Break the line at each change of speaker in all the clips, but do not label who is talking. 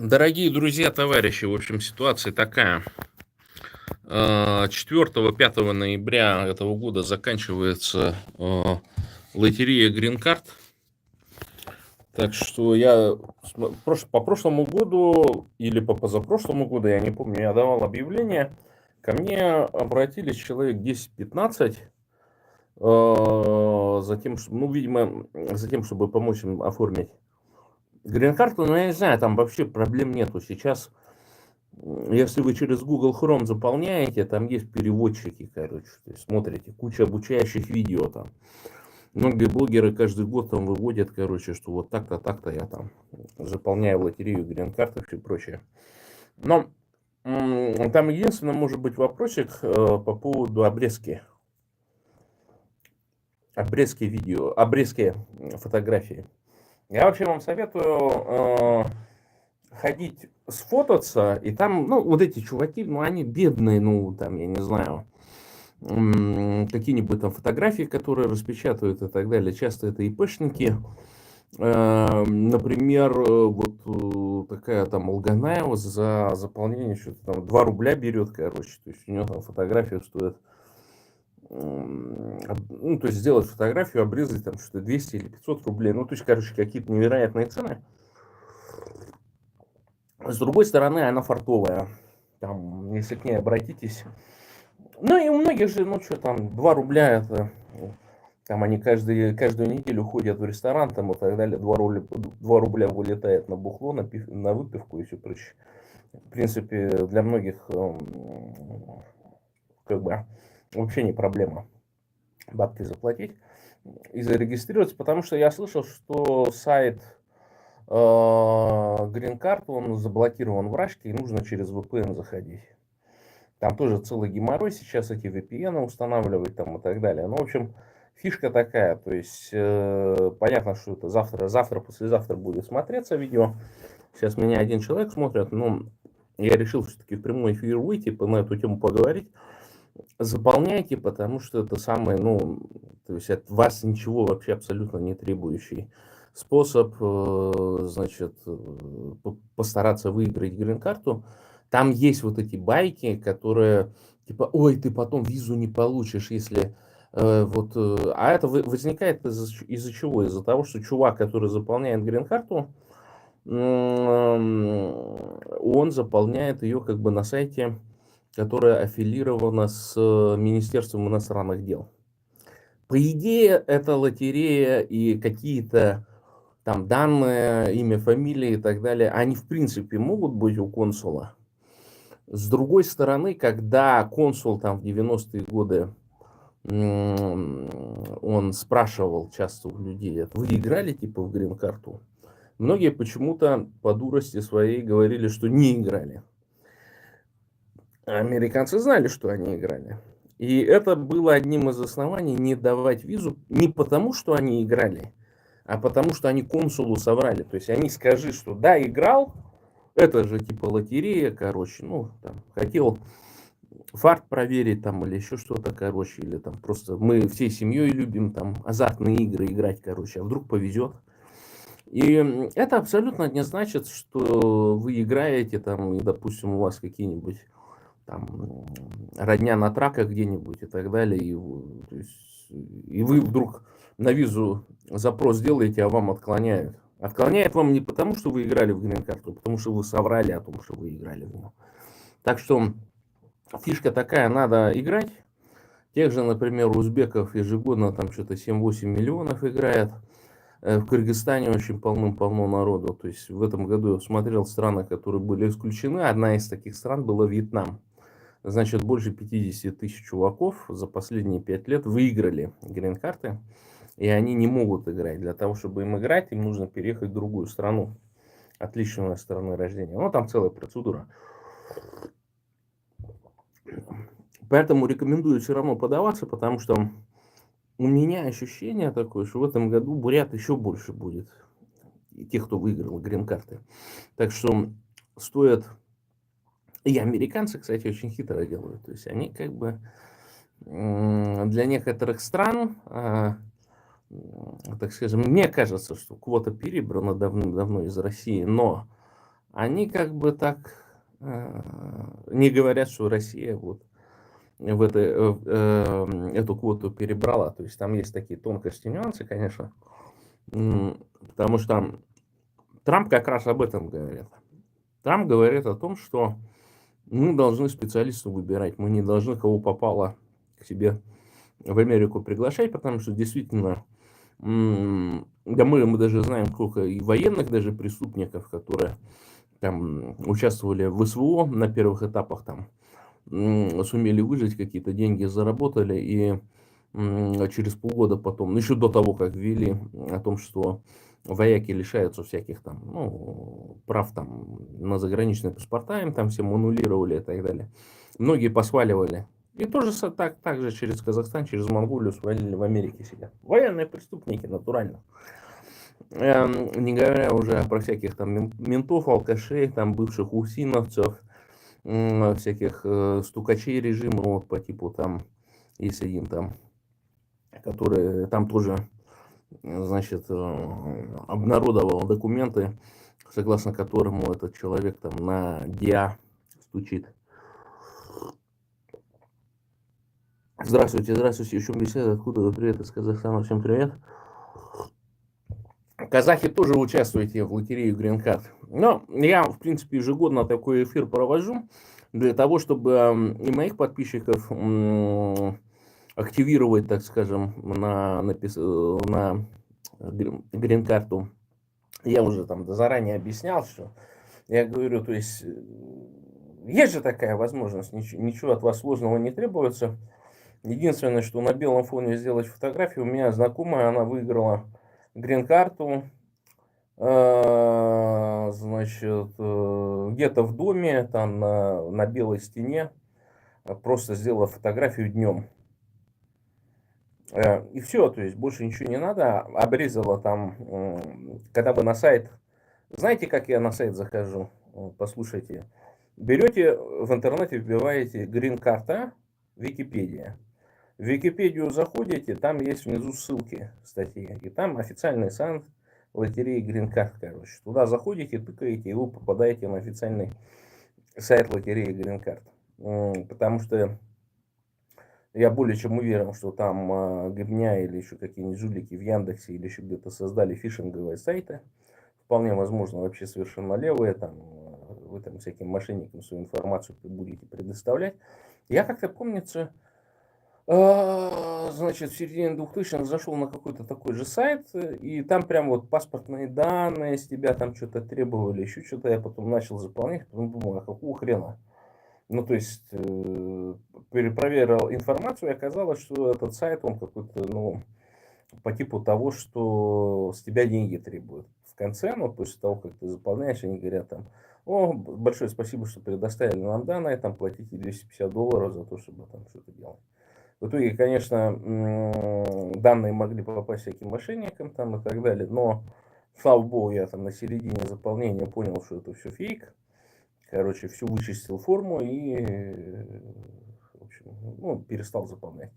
Дорогие друзья, товарищи, в общем, ситуация такая. 4-5 ноября этого года заканчивается лотерея Green Card. Так что я по прошлому году или по позапрошлому году, я не помню, я давал объявление. Ко мне обратились человек 10-15 за тем, ну, видимо, за тем, чтобы помочь им оформить грин-карту. Но я не знаю, там вообще проблем нету. Сейчас, если вы через Google Chrome заполняете, там есть переводчики, короче, то есть смотрите, куча обучающих видео там. Многие блогеры каждый год там выводят, короче, что вот так-то я там заполняю лотерею грин-карт и все прочее. Но там единственное, может быть, вопросик по поводу обрезки. Обрезки видео, обрезки фотографии. Я вообще вам советую ходить сфотаться, и там, ну, вот эти чуваки, ну, они бедные, ну, там, я не знаю, какие-нибудь там фотографии, которые распечатывают и так далее. Часто это ИПшники. Например, вот такая там Алганаева за заполнение что-то там 2 рубля берет, короче. То есть у нее там фотография стоит, ну, то есть сделать фотографию, обрезать там что-то 200 или 500 рублей. Ну, то есть, короче, какие-то невероятные цены. С другой стороны, она фартовая. Там, если к ней обратитесь. Ну, и у многих же, ну, что там, 2 рубля это... Там они каждую неделю ходят в ресторан там и так далее. 2 рубля вылетает на бухло, на выпивку и все прочее. В принципе, для многих как бы вообще не проблема бабки заплатить и зарегистрироваться, потому что я слышал, что сайт Green Card, он заблокирован в Рашке, и нужно через VPN заходить. Там тоже целый геморрой сейчас, эти VPN устанавливать там и так далее. Ну, в общем, фишка такая, то есть понятно, что это завтра, послезавтра будет смотреться видео. Сейчас меня один человек смотрит, но я решил все-таки в прямой эфир выйти, на эту тему поговорить. Заполняйте, потому что это самый, ну, то есть от вас ничего вообще абсолютно не требующий способ, значит, постараться выиграть грин-карту. Там есть вот эти байки, которые, типа, ой, ты потом визу не получишь, если а это возникает из-за чего? Из-за того, что чувак, который заполняет грин-карту, он заполняет ее как бы на сайте, которое аффилировано с Министерством иностранных дел. По идее, это лотерея и какие-то там данные, имя, фамилия и так далее, они в принципе могут быть у консула. С другой стороны, когда консул там в 90-е годы, он спрашивал часто у людей, вы играли типа в грин-карту? Многие почему-то по дурости своей говорили, что не играли. Американцы знали, что они играли. И это было одним из оснований не давать визу не потому, что они играли, а потому, что они консулу соврали. То есть они скажи, что да, играл, это же типа лотерея, короче, ну, там, хотел фарт проверить там или еще что-то, короче, или там просто мы всей семьей любим там азартные игры играть, короче, а вдруг повезет. И это абсолютно не значит, что вы играете там, и, допустим, у вас какие-нибудь там родня на траках где-нибудь и так далее, то есть, и вы вдруг на визу запрос делаете, а вам отклоняют. Отклоняют вам не потому, что вы играли в грин-карту, а потому что вы соврали о том, что вы играли в нее. Так что фишка такая, надо играть. Тех же, например, узбеков ежегодно там что-то 7-8 миллионов играет. В Кыргызстане очень полным-полно народу. То есть в этом году я смотрел страны, которые были исключены. Одна из таких стран была Вьетнам. Значит, больше 50 тысяч чуваков за последние 5 лет выиграли грин-карты. И они не могут играть. Для того, чтобы им играть, им нужно переехать в другую страну, отличную от страны рождения. Ну, там целая процедура. Поэтому рекомендую все равно подаваться, потому что у меня ощущение такое, что в этом году бурят еще больше будет. И тех, кто выиграл грин-карты. Так что стоит... И американцы, кстати, очень хитро делают. То есть они как бы для некоторых стран, так скажем, мне кажется, что квота перебрана давным-давно из России, но они как бы так не говорят, что Россия вот эту квоту перебрала. То есть там есть такие тонкости, нюансы, конечно. Потому что там Трамп как раз об этом говорит. Трамп говорит о том, что мы должны специалистов выбирать, мы не должны кого попало к себе в Америку приглашать, потому что действительно, да мы даже знаем, сколько и военных даже преступников, которые там участвовали в СВО на первых этапах, там сумели выжить, какие-то деньги заработали, и через полгода потом, ну, еще до того, как ввели о том, что вояки лишаются всяких там, ну, прав там на заграничные паспорта, им там всем аннулировали и так далее. Многие посваливали. И тоже так же через Казахстан, через Монголию свалили в Америке сидят. Военные преступники, натурально. Не говоря уже про всяких там ментов, алкашей, там бывших усиновцев, всяких стукачей режима, вот по типу там, есть один там, который там тоже, значит, обнародовал документы, согласно которому этот человек там на ДИА стучит. Здравствуйте, здравствуйте, еще беседа, откуда вы, привет, из Казахстана, всем привет. Казахи тоже участвуете в лотерее Green Card. Но я, в принципе, ежегодно такой эфир провожу для того, чтобы и моих подписчиков активировать, так скажем, на грин-карту. Я уже там заранее объяснял, что я говорю, то есть есть же такая возможность, ничего от вас сложного не требуется. Единственное, что на белом фоне сделать фотографию, у меня знакомая, она выиграла грин-карту, значит, где-то в доме, там на белой стене, просто сделала фотографию днем. И все, то есть больше ничего не надо. Обрезала там, когда вы на сайт, знаете, как я на сайт захожу? Послушайте. Берете в интернете, вбиваете грин-карта, Википедия. В Википедию заходите, там есть внизу ссылки, статьи. И там официальный сайт лотереи Грин-карт, короче. Туда заходите, тыкаете, и вы попадаете на официальный сайт лотереи Грин-карт. Потому что я более чем уверен, что там Гыбня или еще какие-нибудь жулики в Яндексе или еще где-то создали фишинговые сайты. Вполне возможно, вообще совершенно левые. Там, вы там всяким мошенникам свою информацию будете предоставлять. Я как-то, помнится, значит, в середине 2000-х зашел на какой-то такой же сайт, и там прям вот паспортные данные с тебя там что-то требовали, еще что-то. Я потом начал заполнять, потом думал, а какого хрена? Ну, то есть, перепроверил информацию, и оказалось, что этот сайт, он какой-то, ну, по типу того, что с тебя деньги требуют. В конце, ну, после того, как ты заполняешь, они говорят там, о, большое спасибо, что предоставили нам данные, там, платите $250 за то, чтобы там что-то делать. В итоге, конечно, данные могли попасть всяким мошенникам там и так далее, но, слава богу, я там на середине заполнения понял, что это все фейк. Короче, всю вычистил форму и, в общем, ну, перестал заполнять.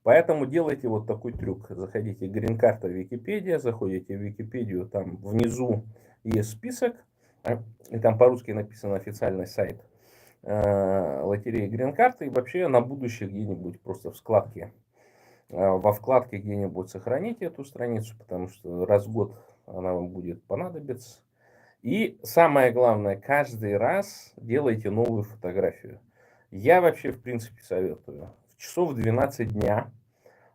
Поэтому делайте вот такой трюк. Заходите грин-карта Википедия, заходите в Википедию, там внизу есть список, и там по-русски написан официальный сайт лотереи Грин-карты, и вообще на будущее где-нибудь просто в складке, во вкладке где-нибудь сохраните эту страницу, потому что раз в год она вам будет понадобиться. И самое главное, каждый раз делайте новую фотографию. Я вообще, в принципе, советую в часов 12 дня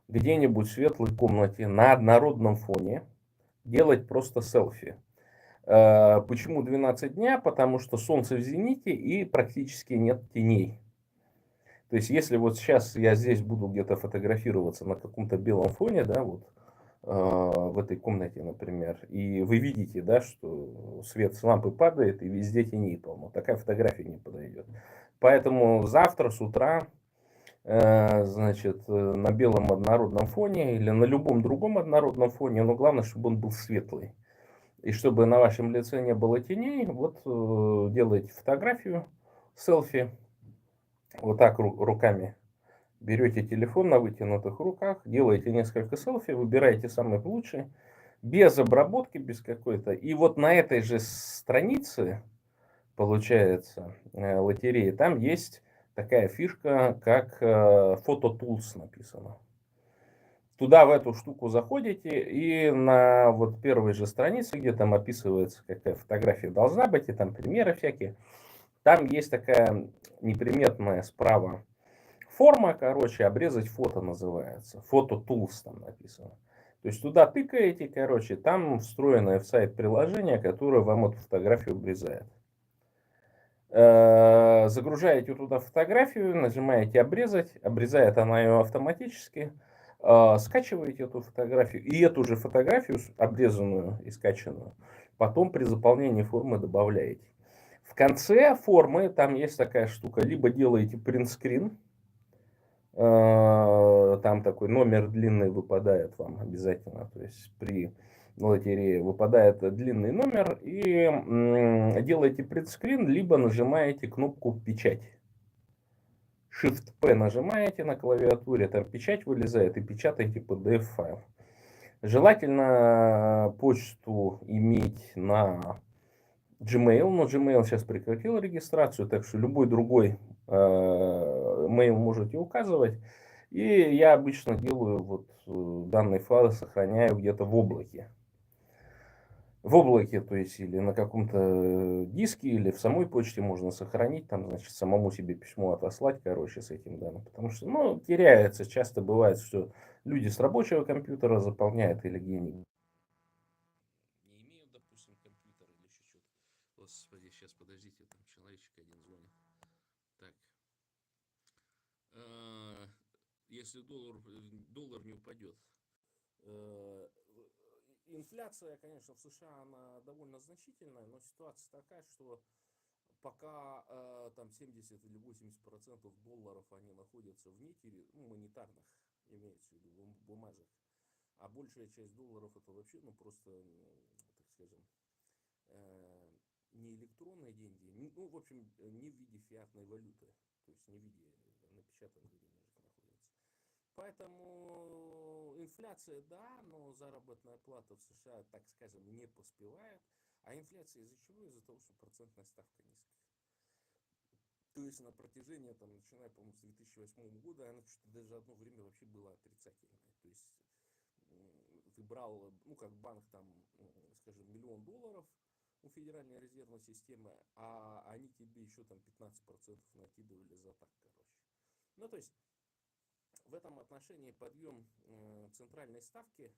где-нибудь в светлой комнате на однородном фоне делать просто селфи. Почему 12 дня? Потому что солнце в зените и практически нет теней. То есть, если вот сейчас я здесь буду где-то фотографироваться на каком-то белом фоне, да, вот в этой комнате, например, и вы видите, да, что свет с лампы падает и везде теней полно, такая фотография не подойдет. Поэтому завтра с утра, значит, на белом однородном фоне или на любом другом однородном фоне, но главное, чтобы он был светлый. И чтобы на вашем лице не было теней, вот делаете фотографию, селфи, вот так руками берете телефон на вытянутых руках, делаете несколько селфи, выбираете самый лучший, без обработки, без какой-то. И вот на этой же странице получается, лотереи, там есть такая фишка, как Photo Tools написано. Туда, в эту штуку заходите, и на вот первой же странице, где там описывается, какая фотография должна быть, и там примеры всякие, там есть такая неприметная справа форма, короче, обрезать фото называется. Фото Tools там написано. То есть туда тыкаете, короче, там встроенное в сайт приложение, которое вам эту фотографию обрезает. Загружаете туда фотографию, нажимаете обрезать, обрезает она ее автоматически, скачиваете эту фотографию и эту же фотографию, обрезанную и скачанную, потом при заполнении формы добавляете. В конце формы там есть такая штука, либо делаете принтскрин, там такой номер длинный выпадает вам обязательно, то есть при лотерее выпадает длинный номер, и делаете принтскрин, либо нажимаете кнопку печать. Shift-P нажимаете на клавиатуре, там печать вылезает, и печатаете PDF-файл. Желательно почту иметь на Gmail, но Gmail сейчас прекратил регистрацию, так что любой другой mail можете указывать. И я обычно делаю вот данный файл, сохраняю где-то в облаке. В облаке, то есть или на каком-то диске, или в самой почте можно сохранить, там, значит, самому себе письмо отослать, короче, с этим данным. Потому что, ну, теряется, часто бывает, что люди с рабочего компьютера заполняют или где-нибудь. Не имеют, допустим, компьютер или еще что-то. Господи, сейчас подождите, там человечек один звонит. Так. Если доллар не упадет. Инфляция, конечно, в США она довольно значительная, но ситуация такая, что пока там 70 или 80% долларов они находятся в монетарных, имеется в виду бумажек, а большая часть долларов это вообще, ну просто, так скажем, не электронные деньги, ну в общем не в виде фиатной валюты, то есть не в виде напечатанных денежек находится. Поэтому инфляция, да, но заработная плата в США, так скажем, не поспевает. А инфляция из-за чего? Из-за того, что процентная ставка низкая. То есть на протяжении, там, начиная, по-моему, с 2008 года, она что-то даже одно время вообще была отрицательной. То есть ты брал, ну, как банк, там, скажем, $1 000 000 у Федеральной резервной системы, а они тебе еще там 15% накидывали за так, короче. Ну, то есть в этом отношении подъем центральной ставки,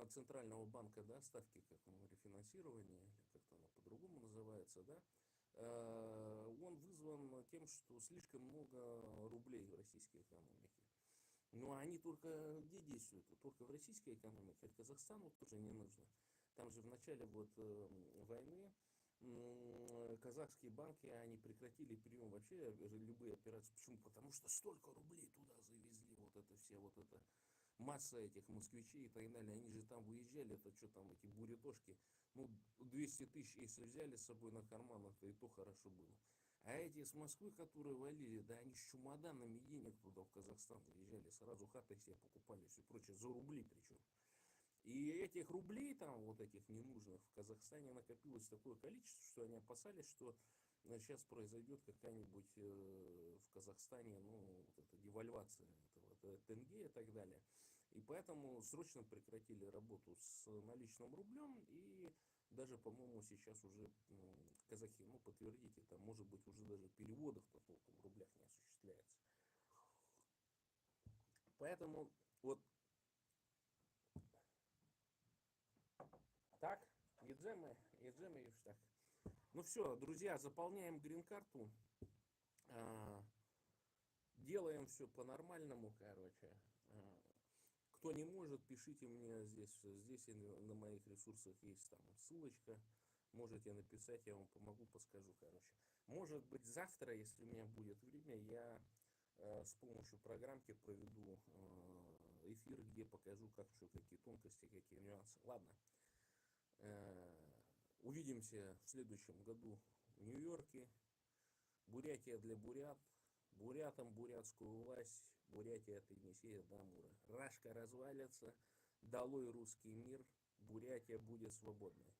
центрального банка, да, ставки как рефинансирования, или как-то она по-другому называется, да, он вызван тем, что слишком много рублей в российской экономике. Но они только где действуют? Только в российской экономике. А Казахстану тоже не нужно. Там же в начале вот войны казахские банки, они прекратили прием вообще любые операции. Почему? Потому что столько рублей туда завезли, вот это все, вот это масса этих москвичей и так далее. Они же там выезжали, это что там, эти бурятошки, ну 200 тысяч, если взяли с собой на карманах, то и то хорошо было. А эти с Москвы, которые валили, да они с чемоданами денег туда в Казахстан заезжали, сразу хаты себе покупали, все прочее, за рубли причем. И этих рублей там, вот этих ненужных, в Казахстане накопилось такое количество, что они опасались, что сейчас произойдет какая-нибудь в Казахстане, ну, вот эта девальвация этого тенге и так далее. И поэтому срочно прекратили работу с наличным рублем, и даже, по-моему, сейчас уже казахи, ну, подтвердите, там, может быть, уже даже переводов-то толком в рублях не осуществляется. Поэтому вот так, еджемы и так. Ну все, друзья, заполняем грин-карту. Делаем все по-нормальному, короче. Кто не может, пишите мне здесь. Здесь на моих ресурсах есть там ссылочка. Можете написать, я вам помогу, подскажу, короче. Может быть, завтра, если у меня будет время, я с помощью программки проведу эфир, где покажу, как что, какие тонкости, какие нюансы. Ладно. Увидимся в следующем году в Нью-Йорке. Бурятия для бурят. Бурятам бурятскую власть. Бурятия от Енисея до Амура. Рашка развалится. Долой русский мир. Бурятия будет свободной.